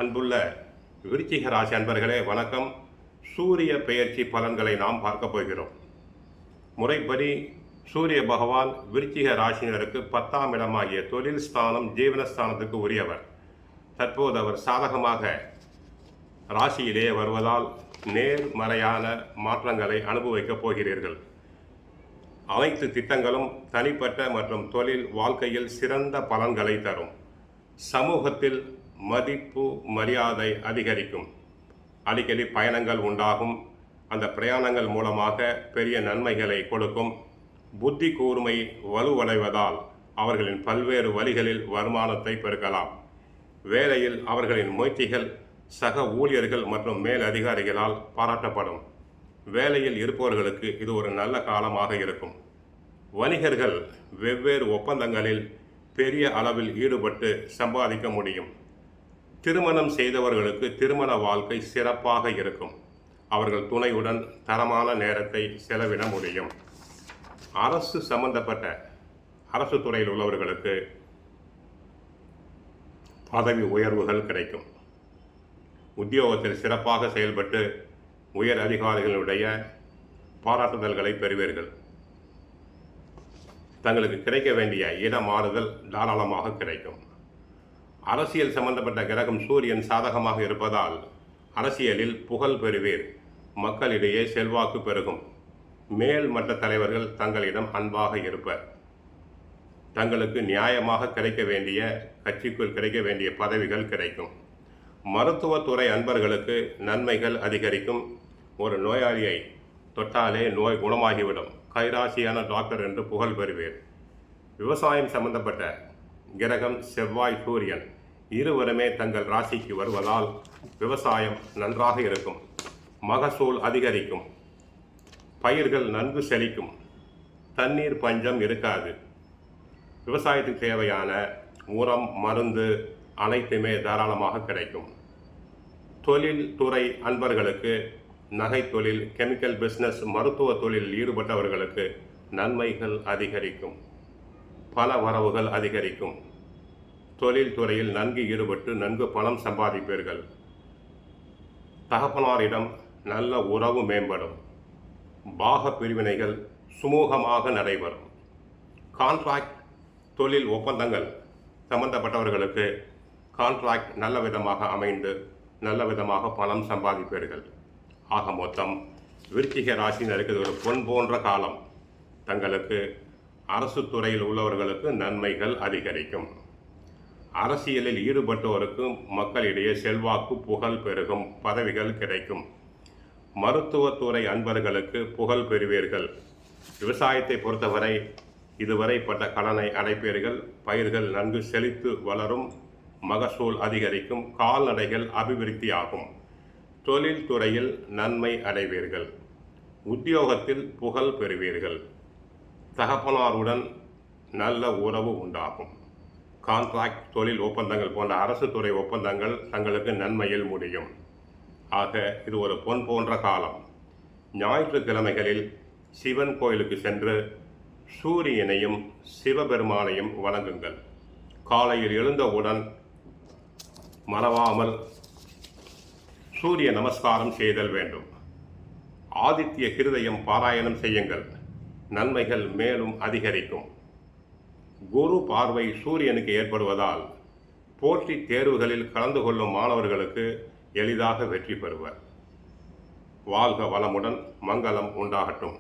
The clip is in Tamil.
அன்புள்ள விருச்சிக ராசி அன்பர்களே வணக்கம். சூரிய பெயர்ச்சி பலன்களை நாம் பார்க்க போகிறோம். முறைப்படி சூரிய பகவான் விருச்சிக ராசினருக்கு 10ஆம் இடமாகிய தொழில் ஸ்தானம் ஜீவனஸ்தானத்துக்கு உரியவர். தற்போது அவர் சாதகமாக ராசியிலே வருவதால் நேர்மறையான மாற்றங்களை அனுபவிக்கப் போகிறீர்கள். அனைத்து திட்டங்களும் தனிப்பட்ட மற்றும் தொழில் வாழ்க்கையில் சிறந்த பலன்களை தரும். சமூகத்தில் மதிப்பு மரியாதை அதிகரிக்கும். அடிக்கடி பயணங்கள் உண்டாகும். அந்த பிரயாணங்கள் மூலமாக பெரிய நன்மைகளை கொடுக்கும். புத்தி கூர்மை வலுவடைவதால் அவர்களின் பல்வேறு வழிகளில் வருமானத்தை பெருக்கலாம். வேலையில் அவர்களின் முயற்சிகள் சக ஊழியர்கள் மற்றும் மேல் அதிகாரிகளால் பாராட்டப்படும். வேலையில் இருப்பவர்களுக்கு இது ஒரு நல்ல காலமாக இருக்கும். வணிகர்கள் வெவ்வேறு ஒப்பந்தங்களில் பெரிய அளவில் ஈடுபட்டு சம்பாதிக்க முடியும். திருமணம் செய்தவர்களுக்கு திருமண வாழ்க்கை சிறப்பாக இருக்கும். அவர்கள் துணையுடன் தரமான நேரத்தை செலவிட முடியும். அரசு சம்பந்தப்பட்ட அரசு துறையில் உள்ளவர்களுக்கு பதவி உயர்வுகள் கிடைக்கும். உத்தியோகத்தில் சிறப்பாக செயல்பட்டு உயர் அதிகாரிகளுடைய பாராட்டுதல்களை பெறுவீர்கள். தங்களுக்கு கிடைக்க வேண்டிய இடமாறுதல் தாராளமாக கிடைக்கும். அரசியல் சம்பந்தப்பட்ட கிரகம் சூரியன் சாதகமாக இருப்பதால் அரசியலில் புகழ் பெறுவீர். மக்களிடையே செல்வாக்கு பெருகும். மேல் மட்ட தலைவர்கள் தங்களிடம் அன்பாக இருப்பர். தங்களுக்கு நியாயமாக கிடைக்க வேண்டிய கட்சிக்குள் கிடைக்க வேண்டிய பதவிகள் கிடைக்கும். மருத்துவத்துறை அன்பர்களுக்கு நன்மைகள் அதிகரிக்கும். ஒரு நோயாளியை தொட்டாலே நோய் குணமாகிவிடும். கைராசியான டாக்டர் என்று புகழ் பெறுவீர். விவசாயம் சம்பந்தப்பட்ட கிரகம் செவ்வாய் சூரியன் இருவருமே தங்கள் ராசிக்கு வருவதால் விவசாயம் நன்றாக இருக்கும். மகசூல் அதிகரிக்கும். பயிர்கள் நன்கு செழிக்கும். தண்ணீர் பஞ்சம் இருக்காது. விவசாயத்துக்கு தேவையான உரம் மருந்து அனைத்துமே தாராளமாக கிடைக்கும். தொழில் துறை அன்பர்களுக்கு நகை தொழில் கெமிக்கல் பிஸ்னஸ் மருத்துவ தொழிலில் ஈடுபட்டவர்களுக்கு நன்மைகள் அதிகரிக்கும். பல வரவுகள் அதிகரிக்கும். தொழில் துறையில் நன்கு ஈடுபட்டு நன்கு பணம் சம்பாதிப்பீர்கள். தகப்பனாரிடம் நல்ல உறவு மேம்படும். பாக பிரிவினைகள் சுமூகமாக நடைபெறும். கான்ட்ராக்ட் தொழில் ஒப்பந்தங்கள் சம்பந்தப்பட்டவர்களுக்கு கான்ட்ராக்ட் நல்ல விதமாக அமைந்து நல்ல விதமாக பணம் சம்பாதிப்பீர்கள். ஆக மொத்தம் விருச்சிக ராசினருக்கு ஒரு பொன் போன்ற காலம். தங்களுக்கு அரசு துறையில் உள்ளவர்களுக்கு நன்மைகள் அதிகரிக்கும். அரசியலில் ஈடுபட்டோருக்கு மக்களிடையே செல்வாக்கு புகழ் பெருகும். பதவிகள் கிடைக்கும். மருத்துவத்துறை அன்பர்களுக்கு புகழ் பெறுவீர்கள். விவசாயத்தை பொறுத்தவரை இதுவரை பட்ட கடனை அடைப்பீர்கள். பயிர்கள் நன்கு செழித்து வளரும். மகசூல் அதிகரிக்கும். கால்நடைகள் அபிவிருத்தியாகும். தொழில் துறையில் நன்மை அடைவீர்கள். உத்தியோகத்தில் புகழ் பெறுவீர்கள். தகப்பனாருடன் நல்ல உறவு உண்டாகும். கான்ட்ராக்ட் தொழில் ஒப்பந்தங்கள் போன்ற அரசு துறை ஒப்பந்தங்கள் தங்களுக்கு நன்மையில் முடியும். ஆக இது ஒரு பொன் போன்ற காலம். ஞாயிற்றுக்கிழமைகளில் சிவன் கோயிலுக்கு சென்று சூரியனையும் சிவபெருமானையும் வணங்குங்கள். காலையில் எழுந்தவுடன் மறவாமல் சூரிய நமஸ்காரம் செய்தல் வேண்டும். ஆதித்ய ஹிருதயம் பாராயணம் செய்யுங்கள். நன்மைகள் மேலும் அதிகரிக்கும். குரு பார்வை சூரியனுக்கு ஏற்படுவதால் போட்டித் தேர்வுகளில் கலந்து கொள்ளும் மாணவர்களுக்கு எளிதாக வெற்றி பெறுவர். வாழ்க வளமுடன். மங்களம் உண்டாகட்டும்.